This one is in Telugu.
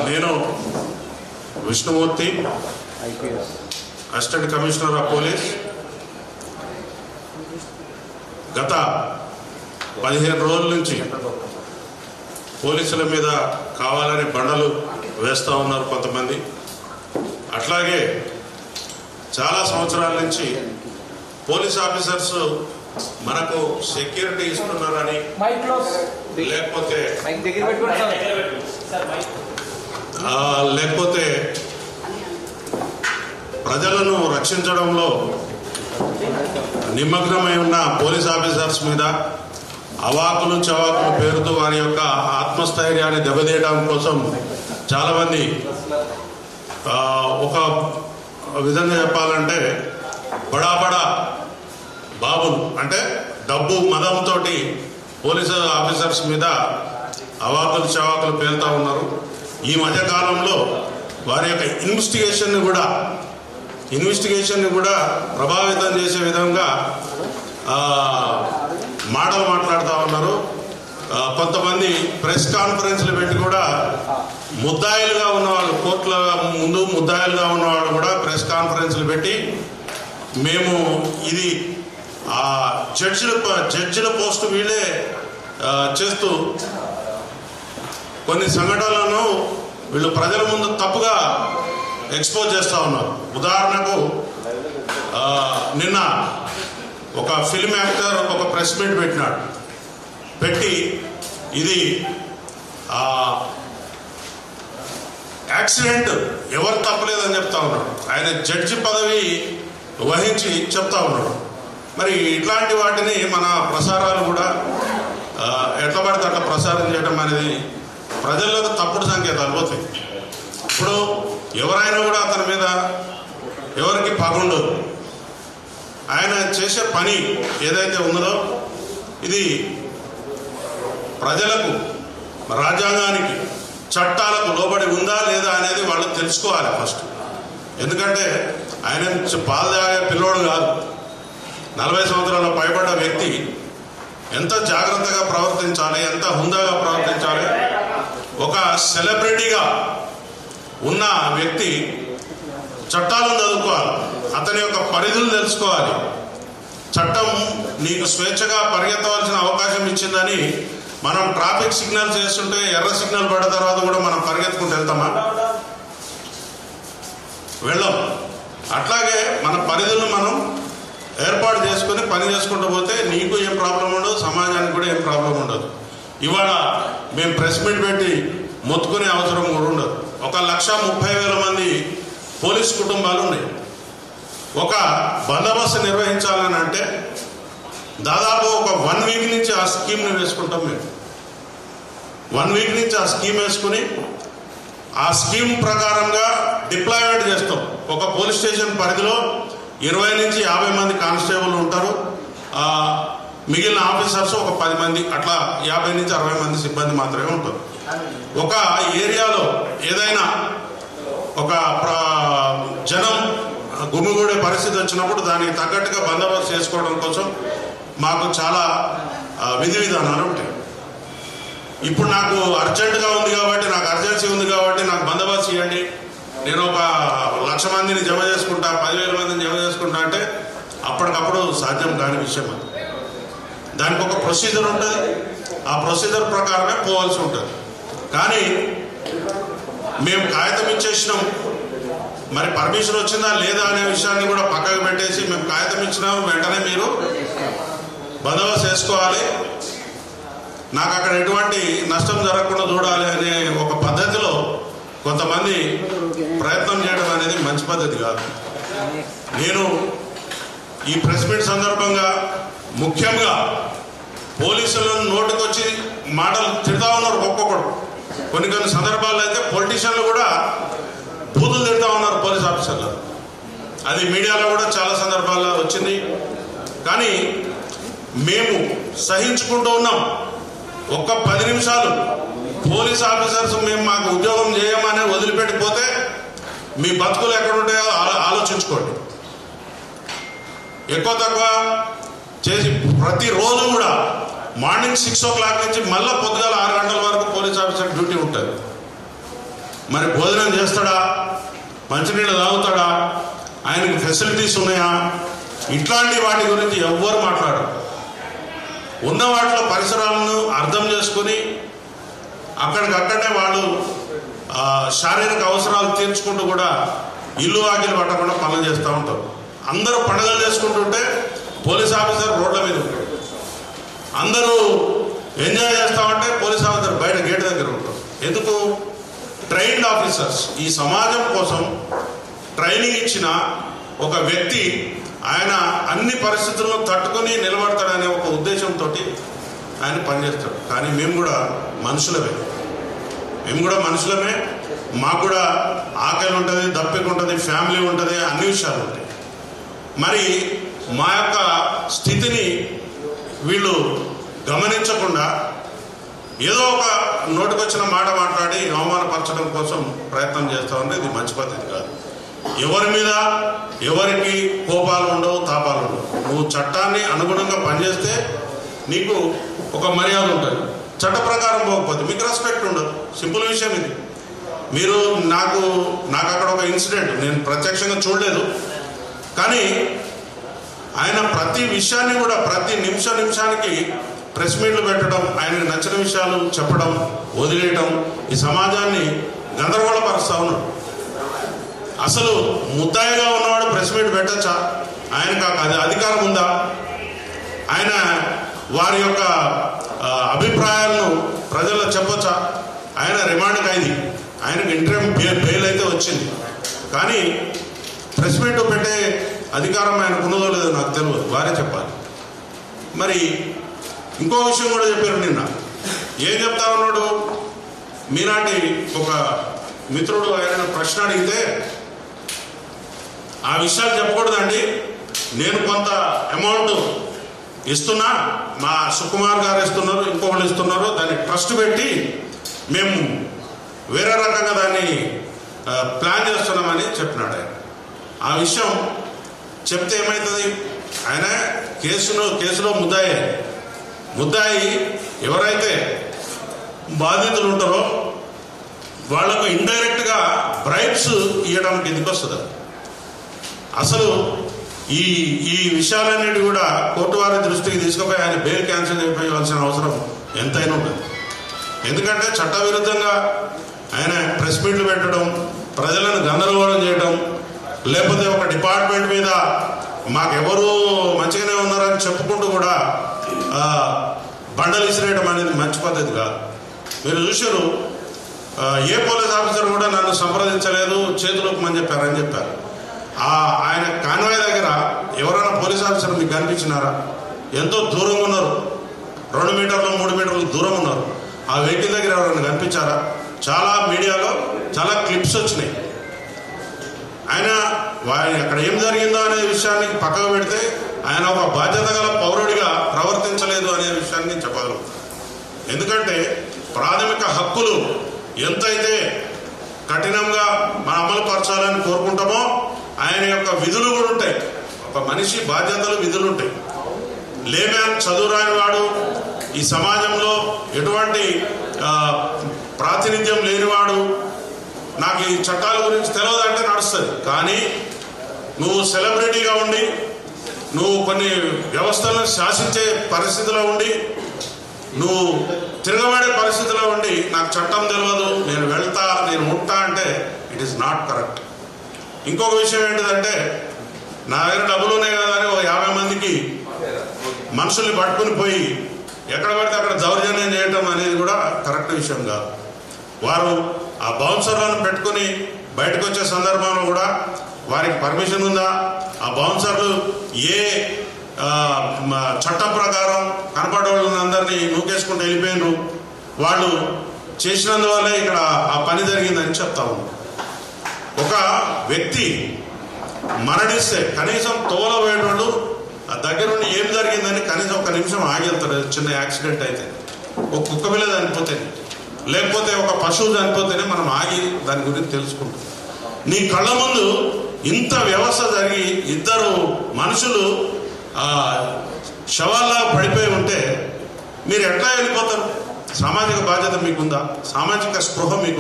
నేను Vishnumurthy, assistant commissioner of police. గత 15 రోజుల నుంచి పోలీసుల మీద కావాలని బండలు వేస్తూ ఉన్నారు కొంతమంది. అట్లాగే చాలా సంవత్సరాల నుంచి పోలీస్ ఆఫీసర్స్ మనకు సెక్యూరిటీ ఇస్తున్నారని, లేకపోతే ప్రజలను రక్షించడంలో నిమగ్నమై ఉన్న పోలీస్ ఆఫీసర్స్ మీద అవాకులు చవాకులు పేరుతో వారి యొక్క ఆత్మస్థైర్యాన్ని దెబ్బతీయడం కోసం చాలామంది, ఒక విధంగా చెప్పాలంటే బడా బాబులు అంటే డబ్బు మదంతో పోలీసు ఆఫీసర్స్ మీద అవాకులు చవాకులు పేలుతూ ఉన్నారు. ఈ మధ్యకాలంలో వారి యొక్క ఇన్వెస్టిగేషన్ని కూడా ప్రభావితం చేసే విధంగా మాటలు మాట్లాడుతూ ఉన్నారు. కొంతమంది ప్రెస్ కాన్ఫరెన్స్లు పెట్టి కూడా ముద్దాయిలుగా ఉన్నవాళ్ళు, కోర్టుల ముందు ముద్దాయిలుగా ఉన్నవాళ్ళు కూడా ప్రెస్ కాన్ఫరెన్స్లు పెట్టి మేము ఇది జడ్జిల పోస్టు వీళ్ళే చేస్తూ కొన్ని సంఘటనలను వీళ్ళు ప్రజల ముందు తప్పుగా ఎక్స్పోజ్ చేస్తూ ఉన్నారు. ఉదాహరణకు నిన్న ఒక ఫిల్మ్ యాక్టర్ ఒక ప్రెస్ మీట్ పెట్టి ఇది యాక్సిడెంట్ ఎవరు తప్పలేదని చెప్తా ఉన్నాడు. ఆయన జడ్జి పదవి వహించి చెప్తా ఉన్నాడు. మరి ఇట్లాంటి వాటిని మన ప్రసారాలు కూడా ఎట్లా పడితే అట్లా ప్రసారం చేయడం అనేది ప్రజలకు తప్పుడు సంకేతాలు పోతాయి. ఇప్పుడు ఎవరైనా కూడా అతని మీద ఎవరికి పగుండదు. ఆయన చేసే పని ఏదైతే ఉన్నదో ఇది ప్రజలకు, రాజ్యాంగానికి, చట్టాలకు లోబడి ఉందా లేదా అనేది వాళ్ళు తెలుసుకోవాలి ఫస్ట్. ఎందుకంటే ఆయన పాలు తాగే పిల్లోడు కాదు. 40 సంవత్సరాల పైబడ్డ వ్యక్తి ఎంత జాగ్రత్తగా ప్రవర్తించాలి, ఎంత హుందాగా ప్రవర్తించాలి. ఒక సెలబ్రిటీగా ఉన్న వ్యక్తి చట్టాలను చదువుకోవాలి, అతని యొక్క పరిధులు తెలుసుకోవాలి. చట్టం నీకు స్వేచ్ఛగా పరిగెత్తవలసిన అవకాశం ఇచ్చిందని మనం ట్రాఫిక్ సిగ్నల్స్ వేస్తుంటే ఎర్ర సిగ్నల్ పడ్డ తర్వాత కూడా మనం పరిగెత్తుకుంటూ వెళ్తామా? వెళ్ళం. అట్లాగే మన పరిధులను మనం ఏర్పాటు చేసుకుని పని చేసుకుంటూ పోతే నీకు ఏం ప్రాబ్లం ఉండదు, సమాజానికి కూడా ఏం ప్రాబ్లం ఉండదు. ఇవాళ మేము ప్రెస్ మీట్ పెట్టి మొత్తుకునే అవసరం కూడా ఉండదు. 1,30,000 మంది పోలీస్ కుటుంబాలు ఉన్నాయి. ఒక బందోబస్తు నిర్వహించాలని అంటే దాదాపు ఒక 1 వీక్ నుంచి ఆ స్కీమ్ని వేసుకుంటాం. మేము 1 వీక్ నుంచి ఆ స్కీమ్ వేసుకుని ఆ స్కీమ్ ప్రకారంగా డిప్లాయ్మెంట్ చేస్తాం. ఒక పోలీస్ స్టేషన్ పరిధిలో 20 నుంచి 50 మంది కానిస్టేబుల్ ఉంటారు. మిగిలిన ఆఫీసర్స్ ఒక 10 మంది, అట్లా 50 నుంచి 60 మంది సిబ్బంది మాత్రమే ఉంటారు. ఒక ఏరియాలో ఏదైనా ఒక జనం గుమిగూడే పరిస్థితి వచ్చినప్పుడు దానికి తగ్గట్టుగా బందోబస్తు చేసుకోవడం కోసం మాకు చాలా విధి విధానాలు ఉంటాయి. ఇప్పుడు నాకు అర్జెంటుగా ఉంది కాబట్టి, నాకు అర్జెన్సీ ఉంది కాబట్టి నాకు బందోబస్తు ఇవ్వండి, నేను ఒక 1,00,000 మందిని జమ చేసుకుంటా, 10,000 మందిని జమ చేసుకుంటా అంటే అప్పటికప్పుడు సాధ్యం కాని విషయం. అది దానికి ఒక ప్రొసీజర్ ఉంటుంది. ఆ ప్రొసీజర్ ప్రకారమే పోవాల్సి ఉంటుంది. కానీ మేము కాగితం ఇచ్చేసినాం, మరి పర్మిషన్ వచ్చిందా లేదా అనే విషయాన్ని కూడా పక్కకు పెట్టేసి మేము కాగితం ఇచ్చినాం, వెంటనే మీరు బందోబస్తు చేసుకోవాలి, నాకు అక్కడ ఎటువంటి నష్టం జరగకుండా చూడాలి అనే ఒక పద్ధతిలో కొంతమంది ప్రయత్నం చేయడం అనేది మంచి పద్ధతి కాదు. నేను ఈ ప్రెస్ మీట్ సందర్భంగా ముఖ్యంగా పోలీసులను నోటుకొచ్చి మాటలు తిడతా ఉన్నారు ఒక్కొక్కడు. కొన్ని సందర్భాల్లో అయితే పొలిటీషియన్లు కూడా బూతులు తిడతా ఉన్నారు పోలీస్ ఆఫీసర్లు. అది మీడియాలో కూడా చాలా సందర్భాల్లో వచ్చింది. కానీ మేము సహించుకుంటూ ఉన్నాం. ఒక్క 10 నిమిషాలు పోలీస్ ఆఫీసర్స్ మేము మాకు ఉద్యోగం చేయమని వదిలిపెట్టిపోతే మీ బతుకులు ఎక్కడుంటాయో ఆలోచించుకోండి. ఎక్కువ తక్కువ చేసి ప్రతిరోజు కూడా మార్నింగ్ 6 o'clock నుంచి మళ్ళీ పొద్దుగాల 6 గంటల వరకు పోలీస్ ఆఫీసర్ డ్యూటీ ఉంటుంది. మరి భోజనం చేస్తాడా, మంచినీళ్ళు తాగుతాడా, ఆయనకి ఫెసిలిటీస్ ఉన్నాయా, ఇట్లాంటి వాటి గురించి ఎవ్వరు మాట్లాడరు. ఉన్న వాటిలో పరిసరాలను అర్థం చేసుకుని అక్కడికక్కడనే వాళ్ళు శారీరక అవసరాలు తీర్చుకుంటూ కూడా ఇల్లు వాకిలు పట్టకుండా పనులు చేస్తూ ఉంటారు. అందరూ పండుగలు చేసుకుంటుంటే పోలీస్ ఆఫీసర్ రోడ్ల మీద ఉంటాడు. అందరూ ఎంజాయ్ చేస్తామంటే పోలీస్ ఆఫీసర్ బయట గేట్ దగ్గర ఉంటారు. ఎందుకు? Trained officers. ఈ సమాజం కోసం ట్రైనింగ్ ఇచ్చిన ఒక వ్యక్తి ఆయన అన్ని పరిస్థితులను తట్టుకొని నిలబడతాడనే ఒక ఉద్దేశంతో ఆయన పనిచేస్తాడు. కానీ మేము కూడా మనుషులమే, మాకు కూడా ఆకలి ఉంటుంది, దప్పిక ఉంటుంది, ఫ్యామిలీ ఉంటుంది, అన్ని విషయాలు ఉంటాయి. మరి మా యొక్క స్థితిని వీళ్ళు గమనించకుండా ఏదో ఒక నోటికొచ్చిన మాట మాట్లాడి అవమానపరచడం కోసం ప్రయత్నం చేస్తూ ఉంటే ఇది మంచి పద్ధతి కాదు. ఎవరి మీద ఎవరికి కోపాలు ఉండవు, తాపాలు ఉండవు. నువ్వు చట్టాన్ని అనుగుణంగా పనిచేస్తే నీకు ఒక మర్యాద ఉంటుంది. చట్ట ప్రకారం పోకపోతే మీకు రెస్పెక్ట్ ఉండదు. సింపుల్ విషయం ఇది. మీరు నాకు అక్కడ ఒక ఇన్సిడెంట్, నేను ప్రత్యక్షంగా చూడలేదు, కానీ ఆయన ప్రతి విషయాన్ని కూడా ప్రతి నిమిషానికి ప్రెస్ మీట్లు పెట్టడం, ఆయనకు నచ్చిన విషయాలు చెప్పడం, వదిలేయడం, ఈ సమాజాన్ని గందరగోళపరుస్తూ ఉన్నాడు. అసలు ముద్దాయిగా ఉన్నవాడు ప్రెస్ మీట్ పెట్టచ్చా? ఆయనకు అది అధికారం ఉందా? ఆయన వారి యొక్క అభిప్రాయాలను ప్రజల్లో చెప్పొచ్చా? ఆయన రిమాండ్ ఖైదీ, ఆయనకు ఇంటర్మ్ బెయిల్ అయితే వచ్చింది, కానీ ప్రెస్ మీట్ పెట్టే అధికారం ఆయనకు ఉన్నదో లేదో నాకు తెలియదు, వారే చెప్పాలి. మరి ఇంకో విషయం కూడా చెప్పారు నిన్న. ఏం చెప్తా ఉన్నాడు? మీనాటి ఒక మిత్రుడు ఆయన ప్రశ్న అడిగితే ఆ విషయాలు చెప్పకూడదండి, నేను కొంత అమౌంట్ ఇస్తున్నా, మా సుకుమార్ గారు ఇస్తున్నారు, ఇంకొకళ్ళు ఇస్తున్నారు, దాన్ని ట్రస్ట్ పెట్టి మేము వేరే రకంగా దాన్ని ప్లాన్ చేస్తున్నామని చెప్పినాడు ఆయన. ఆ విషయం చెప్తే ఏమవుతుంది? ఆయన కేసులో ముద్దాయి ఎవరైతే బాధితులు ఉంటారో వాళ్లకు ఇండైరెక్ట్గా బ్రైబ్స్ ఇవ్వడానికి ఎందుకు వస్తుంది? అసలు ఈ విషయాలన్నిటి కూడా కోర్టు వారి దృష్టికి తీసుకుపోయి ఆయన బెయిల్ క్యాన్సిల్ చేయవలసిన అవసరం ఎంతైనా ఉంటుంది. ఎందుకంటే చట్టవిరుద్ధంగా ఆయన ప్రెస్ మీట్లు పెట్టడం, ప్రజలను గందరగోళం చేయడం, లేకపోతే ఒక డిపార్ట్మెంట్ మీద మాకెవరు మంచిగానే ఉన్నారని చెప్పుకుంటూ కూడా బండలు విసిరేయడం అనేది మంచి పద్ధతి కాదు. మీరు చూశారు, ఏ పోలీస్ ఆఫీసర్ కూడా నన్ను సంప్రదించలేదు, చేతులోకి చెప్పారని చెప్పారు. ఆయన కాన్వాయ్ దగ్గర ఎవరైనా పోలీస్ ఆఫీసర్ మీకు కనిపించినారా? ఎంతో దూరంగా ఉన్నారు, 2 మీటర్లు 3 మీటర్లు దూరం ఉన్నారు. ఆ వెహికల్ దగ్గర ఎవరైనా కనిపించారా? చాలా మీడియాలో చాలా క్లిప్స్ వచ్చినాయి. ఆయన అక్కడ ఏం జరిగిందో అనే విషయాన్ని పక్కకు పెడితే ఆయన ఒక బాధ్యత గల పౌరుడిగా ప్రవర్తించలేదు అనే విషయాన్ని చెప్పగలుగుతారు. ఎందుకంటే ప్రాథమిక హక్కులు ఎంతైతే కఠినంగా మన అమలు పరచాలని కోరుకుంటామో ఆయన యొక్క విధులు కూడా ఉంటాయి. ఒక మనిషి బాధ్యతలు, విధులు ఉంటాయి. లేమ్యాన్, చదువురాని వాడు, ఈ సమాజంలో ఎటువంటి ప్రాతినిధ్యం లేనివాడు, నాకు ఈ చట్టాల గురించి తెలియదు అంటే నడుస్తుంది. కానీ నువ్వు సెలబ్రిటీగా ఉండి, నువ్వు కొన్ని వ్యవస్థలను శాసించే పరిస్థితిలో ఉండి, నువ్వు తిరగబడే పరిస్థితిలో ఉండి నాకు చట్టం తెలియదు, నేను వెళ్తా, నేను ఉంటా అంటే ఇట్ ఈస్ నాట్ కరెక్ట్. ఇంకొక విషయం ఏంటిదంటే, నా దగ్గర డబ్బులు ఉన్నాయి కదా అని 50 మందికి మనుషుల్ని పట్టుకుని పోయి ఎక్కడ పడితే అక్కడ దౌర్జన్యం చేయటం అనేది కూడా కరెక్ట్ విషయం కాదు. వారు ఆ బౌన్సర్లను పెట్టుకుని బయటకు వచ్చే సందర్భంలో కూడా వారికి పర్మిషన్ ఉందా? ఆ బౌన్సర్లు ఏ చట్టం ప్రకారం కనపడే వాళ్ళందరినీ నూకేసుకుంటూ వెళ్ళిపోయినారు, వాళ్ళు చేసినందువల్లే ఇక్కడ ఆ పని జరిగిందని చెప్తా ఉన్నాం. ఒక వ్యక్తి మరణిస్తే కనీసం తోలబోయేటోళ్ళు దగ్గర నుండి ఏం జరిగిందని కనీసం 1 నిమిషం ఆగి వెళ్తారు. చిన్న యాక్సిడెంట్ అయితే, ఒక కుక్క పిల్ల చనిపోతే, లేకపోతే ఒక పశువు చనిపోతేనే మనం ఆగి దాని గురించి తెలుసుకుంటాం. నీ కళ్ళ ముందు ఇంత వ్యవస్థ జరిగి 2 మనుషులు శవాల్లా పడిపోయి ఉంటే మీరు ఎట్లా వెళ్ళిపోతారు? సామాజిక బాధ్యత మీకుందా? సామాజిక స్పృహ మీకుందా?